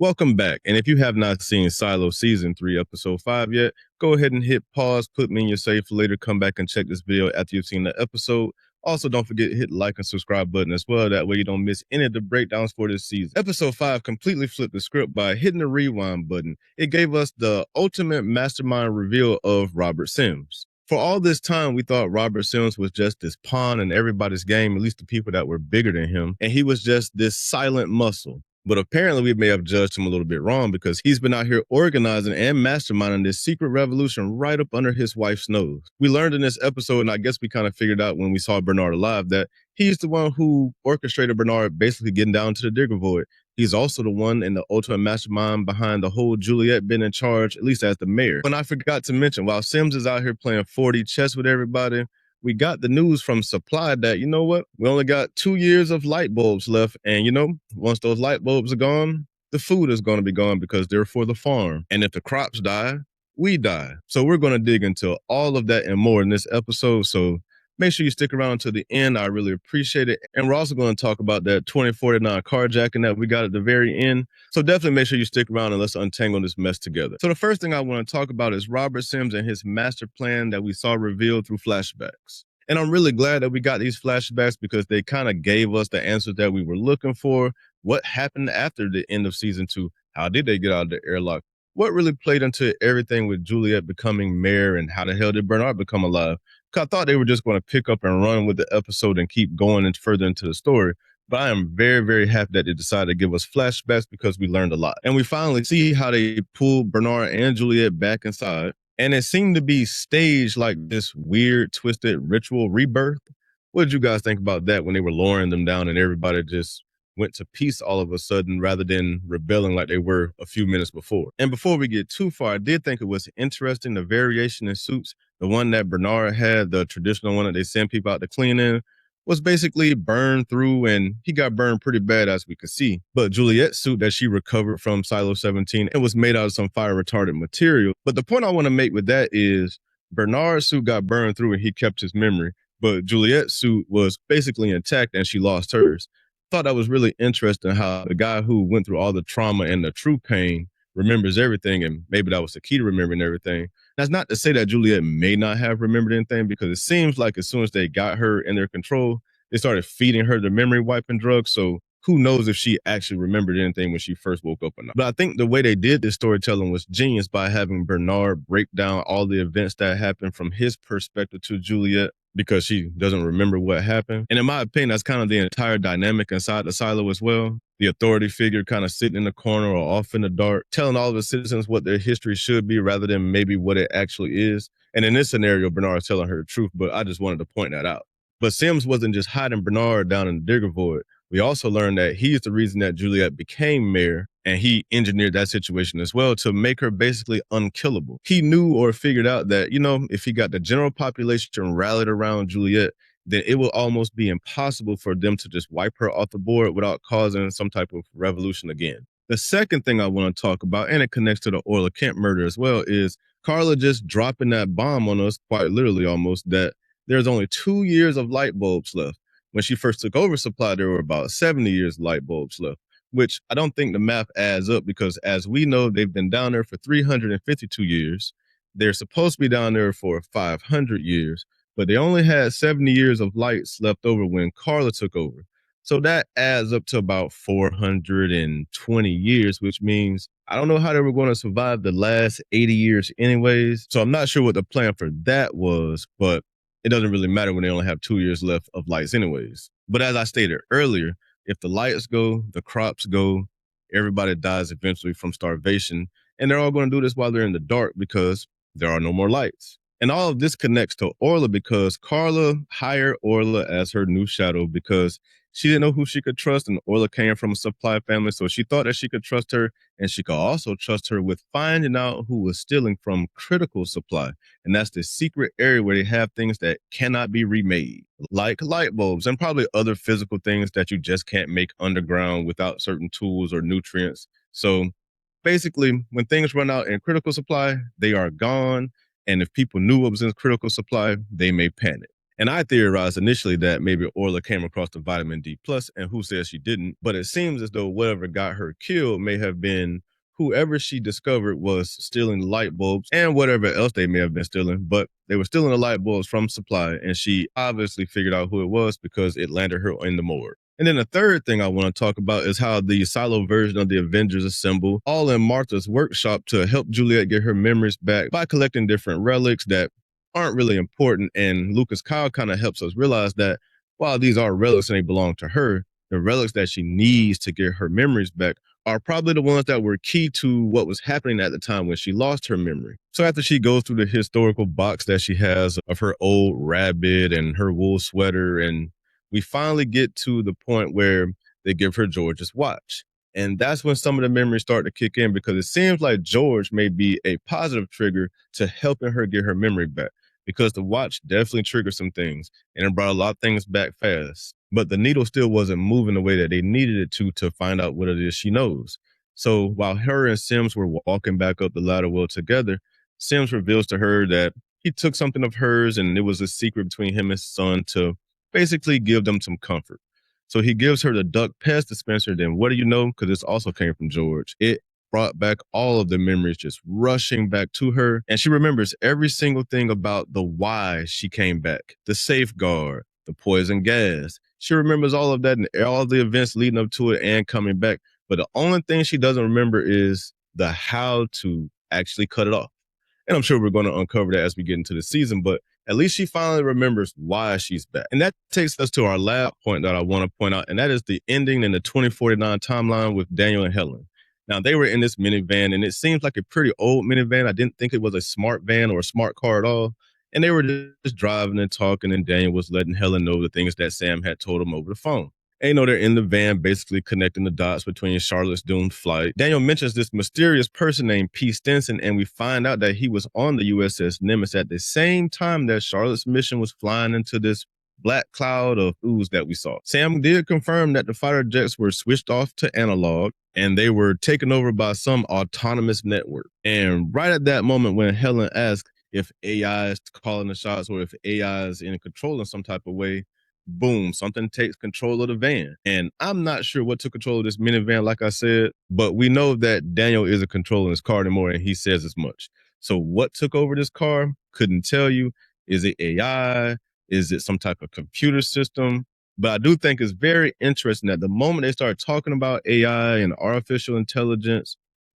Welcome back. And if you have not seen Silo Season 3, Episode 5 yet, go ahead and hit pause, put me in your save for later, come back and check this video after you've seen the episode. Also, don't forget to hit the like and subscribe button as well. That way you don't miss any of the breakdowns for this season. Episode 5 completely flipped the script by hitting the rewind button. It gave us the ultimate mastermind reveal of Robert Sims. For all this time, we thought Robert Sims was just this pawn in everybody's game, at least the people that were bigger than him, and he was just this silent muscle. But apparently we may have judged him a little bit wrong because he's been out here organizing and masterminding this secret revolution right up under his wife's nose. We learned in this episode, and I guess we kind of figured out when we saw Bernard alive, that he's the one who orchestrated Bernard basically getting down to the digger void. He's also the one in the ultimate mastermind behind the whole Juliette being in charge, at least as the mayor. And I forgot to mention, while Sims is out here playing 40 chess with everybody, we got the news from Supply that, you know what, we only got 2 years of light bulbs left. And, once those light bulbs are gone, the food is going to be gone because they're for the farm. And if the crops die, we die. So we're going to dig into all of that and more in this episode. So make sure you stick around until the end. I really appreciate it. And we're also going to talk about that 2049 carjacking that we got at the very end. So definitely make sure you stick around and let's untangle this mess together. So the first thing I want to talk about is Robert Sims and his master plan that we saw revealed through flashbacks. And I'm really glad that we got these flashbacks because they kind of gave us the answers that we were looking for. What happened after the end of season 2? How did they get out of the airlock? What really played into everything with Juliette becoming mayor, and how the hell did Bernard become alive? I thought they were just going to pick up and run with the episode and keep going and further into the story. But I am very, very happy that they decided to give us flashbacks because we learned a lot. And we finally see how they pulled Bernard and Juliette back inside. And it seemed to be staged like this weird, twisted ritual rebirth. What did you guys think about that when they were lowering them down and everybody just went to peace all of a sudden rather than rebelling like they were a few minutes before? And before we get too far, I did think it was interesting, the variation in suits. The one that Bernard had, the traditional one that they send people out to clean in, was basically burned through, and he got burned pretty bad as we could see. But Juliette's suit that she recovered from Silo 17, it was made out of some fire retardant material. But the point I want to make with that is Bernard's suit got burned through and he kept his memory, but Juliette's suit was basically intact and she lost hers. Thought that was really interesting how the guy who went through all the trauma and the true pain remembers everything, and maybe that was the key to remembering everything. That's not to say that Juliette may not have remembered anything, because it seems like as soon as they got her in their control, they started feeding her the memory wiping drugs. So who knows if she actually remembered anything when she first woke up or not. But I think the way they did this storytelling was genius by having Bernard break down all the events that happened from his perspective to Juliette, because she doesn't remember what happened. And in my opinion, that's kind of the entire dynamic inside the silo as well. The authority figure kind of sitting in the corner or off in the dark, telling all of the citizens what their history should be rather than maybe what it actually is. And in this scenario, Bernard's telling her the truth, but I just wanted to point that out. But Sims wasn't just hiding Bernard down in the digger void. We also learned that he's the reason that Juliette became mayor, and he engineered that situation as well to make her basically unkillable. He knew or figured out that, if he got the general population rallied around Juliette, then it will almost be impossible for them to just wipe her off the board without causing some type of revolution again. The second thing I want to talk about, and it connects to the Orla Kemp murder as well, is Carla just dropping that bomb on us, quite literally almost, that there's only 2 years of light bulbs left. When she first took over Supply, there were about 70 years of light bulbs left, which I don't think the math adds up, because as we know, they've been down there for 352 years. They're supposed to be down there for 500 years, but they only had 70 years of lights left over when Carla took over. So that adds up to about 420 years, which means I don't know how they were going to survive the last 80 years anyways. So I'm not sure what the plan for that was, but it doesn't really matter when they only have 2 years left of lights anyways. But as I stated earlier, if the lights go, the crops go, everybody dies eventually from starvation. And they're all going to do this while they're in the dark because there are no more lights. And all of this connects to Orla because Carla hired Orla as her new shadow because she didn't know who she could trust, and Orla came from a Supply family, so she thought that she could trust her, and she could also trust her with finding out who was stealing from Critical Supply. And that's the secret area where they have things that cannot be remade, like light bulbs and probably other physical things that you just can't make underground without certain tools or nutrients. So basically, when things run out in Critical Supply, they are gone. And if people knew what was in Critical Supply, they may panic. And I theorized initially that maybe Orla came across the vitamin D plus, and who says she didn't? But it seems as though whatever got her killed may have been whoever she discovered was stealing light bulbs and whatever else they may have been stealing. But they were stealing the light bulbs from supply, and she obviously figured out who it was because it landed her in the morgue. And then the third thing I want to talk about is how the silo version of the Avengers assemble all in Martha's workshop to help Juliette get her memories back by collecting different relics that aren't really important. And Lucas Kyle kind of helps us realize that while these are relics and they belong to her, the relics that she needs to get her memories back are probably the ones that were key to what was happening at the time when she lost her memory. So after she goes through the historical box that she has of her old rabbit and her wool sweater, and we finally get to the point where they give her George's watch. And that's when some of the memories start to kick in, because it seems like George may be a positive trigger to helping her get her memory back, because the watch definitely triggered some things and it brought a lot of things back fast. But the needle still wasn't moving the way that they needed it to find out what it is she knows. So while her and Sims were walking back up the ladder well together, Sims reveals to her that he took something of hers and it was a secret between him and his son to basically give them some comfort. So he gives her the duck pest dispenser. Then what do you know? Because this also came from George. It brought back all of the memories just rushing back to her. And she remembers every single thing about the why she came back, the safeguard, the poison gas. She remembers all of that and all of the events leading up to it and coming back. But the only thing she doesn't remember is the how to actually cut it off. And I'm sure we're going to uncover that as we get into the season, but at least she finally remembers why she's back. And that takes us to our last point that I want to point out, and that is the ending in the 2049 timeline with Daniel and Helen. Now, they were in this minivan, and it seems like a pretty old minivan. I didn't think it was a smart van or a smart car at all. And they were just driving and talking, and Daniel was letting Helen know the things that Sam had told him over the phone. And they're in the van basically connecting the dots between Charlotte's doomed flight. Daniel mentions this mysterious person named P. Stinson, and we find out that he was on the USS Nimitz at the same time that Charlotte's mission was flying into this black cloud of ooze that we saw. Sam did confirm that the fighter jets were switched off to analog, and they were taken over by some autonomous network. And right at that moment when Helen asked if AI is calling the shots or if AI is in control in some type of way, boom, something takes control of the van. And I'm not sure what took control of this minivan, like I said, but we know that Daniel isn't controlling his car anymore, and he says as much. So what took over this car? Couldn't tell you. Is it AI? Is it some type of computer system? But I do think it's very interesting that the moment they start talking about AI and artificial intelligence,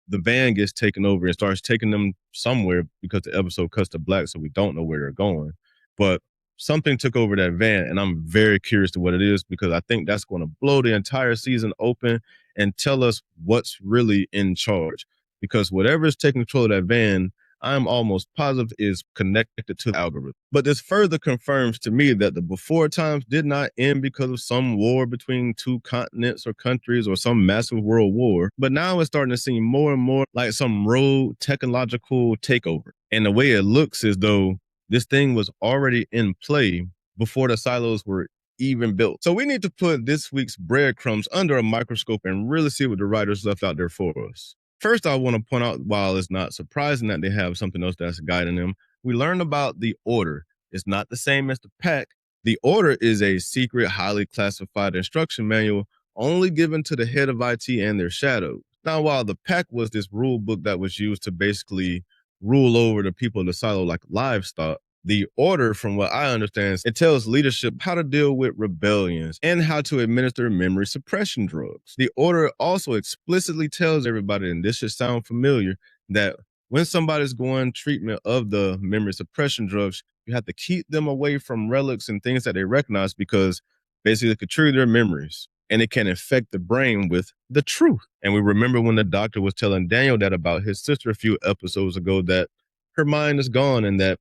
the van gets taken over and starts taking them somewhere, because the episode cuts to black, so we don't know where they're going. But something took over that van, and I'm very curious to what it is, because I think that's going to blow the entire season open and tell us what's really in charge. Because whatever is taking control of that van, I'm almost positive is connected to the algorithm. But this further confirms to me that the before times did not end because of some war between two continents or countries or some massive world war. But now it's starting to seem more and more like some rogue technological takeover. And the way it looks is though this thing was already in play before the silos were even built. So we need to put this week's breadcrumbs under a microscope and really see what the writers left out there for us. First, I want to point out, while it's not surprising that they have something else that's guiding them, we learned about the Order. It's not the same as the Pack. The Order is a secret, highly classified instruction manual only given to the head of IT and their shadows. Now, while the Pack was this rule book that was used to basically rule over the people in the silo like livestock, the Order, from what I understand, it tells leadership how to deal with rebellions and how to administer memory suppression drugs. The Order also explicitly tells everybody, and this should sound familiar, that when somebody's going treatment of the memory suppression drugs, you have to keep them away from relics and things that they recognize, because basically it could trigger their memories and it can affect the brain with the truth. And we remember when the doctor was telling Daniel that about his sister a few episodes ago, that her mind is gone and that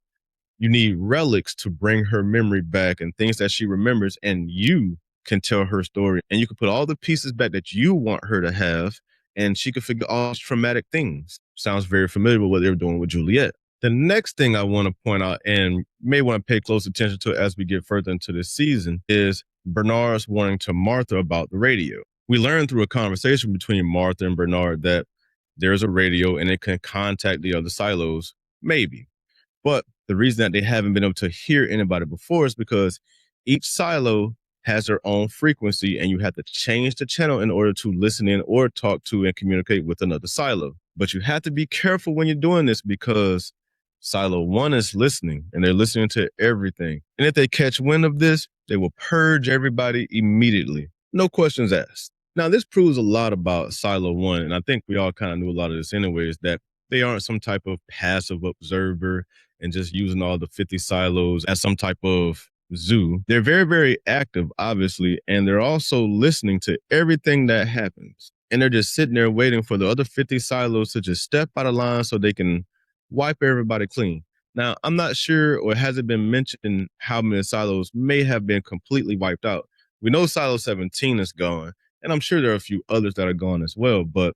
you need relics to bring her memory back and things that she remembers, and you can tell her story and you can put all the pieces back that you want her to have, and she can figure all these traumatic things. Sounds very familiar with what they were doing with Juliette. The next thing I want to point out, and may want to pay close attention to as we get further into this season, is Bernard's warning to Martha about the radio. We learned through a conversation between Martha and Bernard that there's a radio and it can contact the other silos, maybe. But The reason that they haven't been able to hear anybody before is because each silo has their own frequency, and you have to change the channel in order to listen in or talk to and communicate with another silo. But you have to be careful when you're doing this because silo one is listening and they're listening to everything. And if they catch wind of this, they will purge everybody immediately. No questions asked. Now, this proves a lot about silo one, and I think we all kind of knew a lot of this anyways, that they aren't some type of passive observer and just using all the 50 silos as some type of zoo. They're very, very active, obviously, and they're also listening to everything that happens. And they're just sitting there waiting for the other 50 silos to just step out of line so they can wipe everybody clean. Now, I'm not sure, or has it been mentioned how many silos may have been completely wiped out. We know silo 17 is gone, and I'm sure there are a few others that are gone as well, but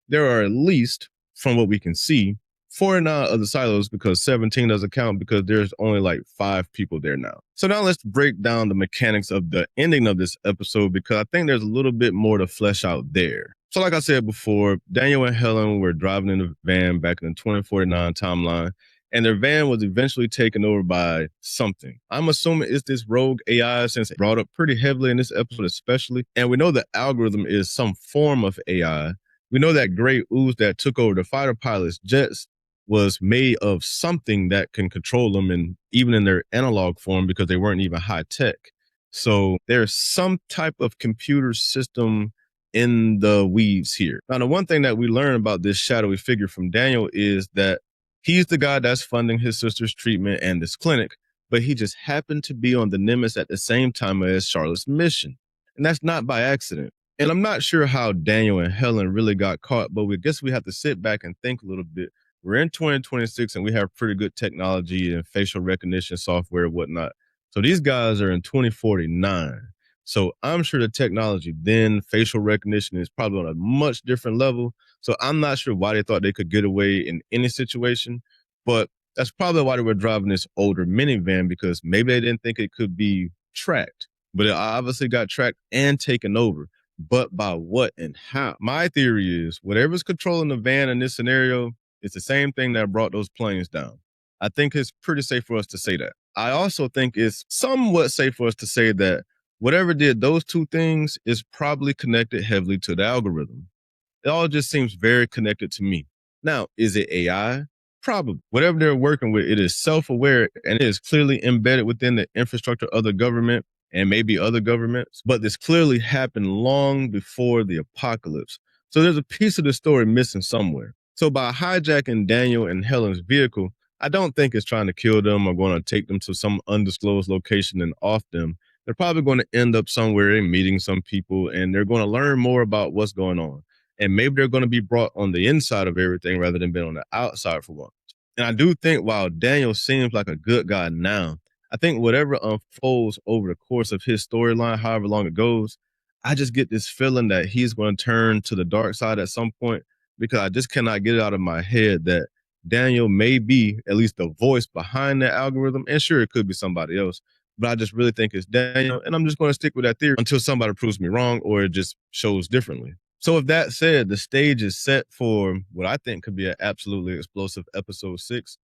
there are at least, from what we can see, 49 other silos, because 17 doesn't count because there's only like 5 people there now. So now let's break down the mechanics of the ending of this episode, because I think there's a little bit more to flesh out there. So like I said before, Daniel and Helen were driving in the van back in the 2049 timeline, and their van was eventually taken over by something. I'm assuming it's this rogue AI, since it brought up pretty heavily in this episode especially. And we know the algorithm is some form of AI. We know that gray ooze that took over the fighter pilots' jets was made of something that can control them, and even in their analog form, because they weren't even high tech. So there's some type of computer system in the weaves here. Now, the one thing that we learn about this shadowy figure from Daniel is that he's the guy that's funding his sister's treatment and this clinic, but he just happened to be on the Nimbus at the same time as Charlotte's mission. And that's not by accident. And I'm not sure how Daniel and Helen really got caught, but we guess we have to sit back and think a little bit. We're in 2026 and we have pretty good technology and facial recognition software and whatnot. So these guys are in 2049. So I'm sure the technology then, facial recognition, is probably on a much different level. So I'm not sure why they thought they could get away in any situation, but that's probably why they were driving this older minivan, because maybe they didn't think it could be tracked, but it obviously got tracked and taken over. But by what and how? My theory is whatever's controlling the van in this scenario, it's the same thing that brought those planes down. I think it's pretty safe for us to say that. I also think it's somewhat safe for us to say that whatever did those two things is probably connected heavily to the algorithm. It all just seems very connected to me. Now, is it AI? Probably. Whatever they're working with, it is self-aware and it is clearly embedded within the infrastructure of the government and maybe other governments. But this clearly happened long before the apocalypse. So there's a piece of the story missing somewhere. So by hijacking Daniel and Helen's vehicle, I don't think it's trying to kill them or going to take them to some undisclosed location and off them. They're probably going to end up somewhere and meeting some people, and they're going to learn more about what's going on. And maybe they're going to be brought on the inside of everything rather than being on the outside for once. And I do think while Daniel seems like a good guy now, I think whatever unfolds over the course of his storyline, however long it goes, I just get this feeling that he's going to turn to the dark side at some point, because I just cannot get it out of my head that Daniel may be at least the voice behind that algorithm. And sure, it could be somebody else, but I just really think it's Daniel. And I'm just going to stick with that theory until somebody proves me wrong or it just shows differently. So with that said, the stage is set for what I think could be an absolutely explosive episode 6.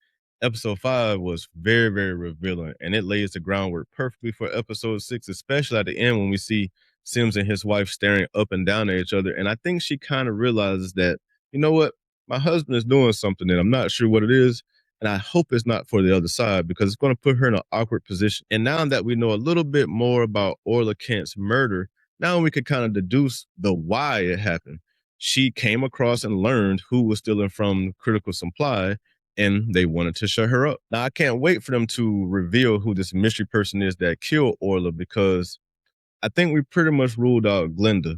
Episode 5 was very, very revealing, and it lays the groundwork perfectly for episode 6, especially at the end when we see Sims and his wife staring up and down at each other. And I think she kind of realizes that, you know what, my husband is doing something and I'm not sure what it is. And I hope it's not for the other side, because it's going to put her in an awkward position. And now that we know a little bit more about Orla Kent's murder, now we can kind of deduce the why it happened. She came across and learned who was stealing from critical supply, and they wanted to shut her up. Now, I can't wait for them to reveal who this mystery person is that killed Orla, because I think we pretty much ruled out Glenda.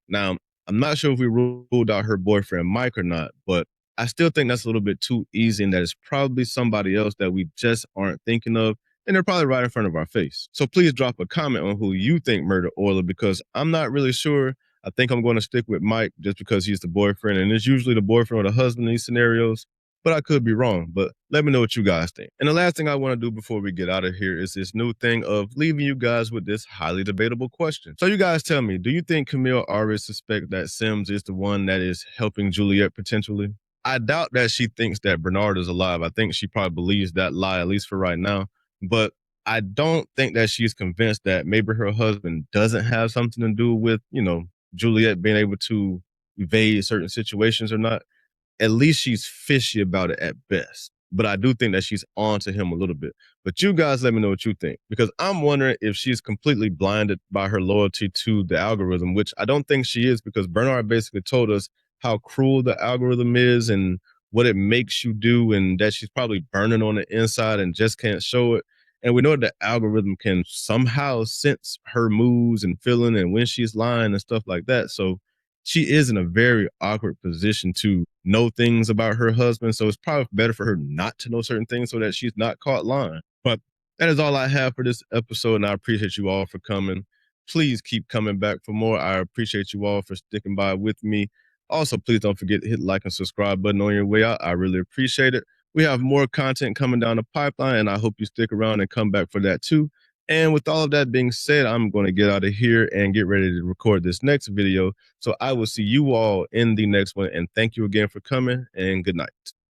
Now, I'm not sure if we ruled out her boyfriend Mike or not, but I still think that's a little bit too easy, and that it's probably somebody else that we just aren't thinking of, and they're probably right in front of our face. So please drop a comment on who you think murdered Orla, because I'm not really sure. I think I'm going to stick with Mike just because he's the boyfriend, and it's usually the boyfriend or the husband in these scenarios, but I could be wrong. But let me know what you guys think. And the last thing I want to do before we get out of here is this new thing of leaving you guys with this highly debatable question. So you guys tell me, do you think Camille already suspects that Sims is the one that is helping Juliette potentially? I doubt that she thinks that Bernard is alive. I think she probably believes that lie, at least for right now. But I don't think that she's convinced that maybe her husband doesn't have something to do with, Juliette being able to evade certain situations or not. At least she's fishy about it at best. But I do think that she's on to him a little bit. But you guys let me know what you think, because I'm wondering if she's completely blinded by her loyalty to the algorithm, which I don't think she is, because Bernard basically told us how cruel the algorithm is and what it makes you do, and that she's probably burning on the inside and just can't show it. And we know that the algorithm can somehow sense her moods and feeling and when she's lying and stuff like that. So she is in a very awkward position to know things about her husband. So it's probably better for her not to know certain things so that she's not caught lying. But that is all I have for this episode, and I appreciate you all for coming. Please keep coming back for more. I appreciate you all for sticking by with me. Also, please don't forget to hit the like and subscribe button on your way out. I really appreciate it. We have more content coming down the pipeline, and I hope you stick around and come back for that too. And with all of that being said, I'm going to get out of here and get ready to record this next video. So I will see you all in the next one. And thank you again for coming, and good night.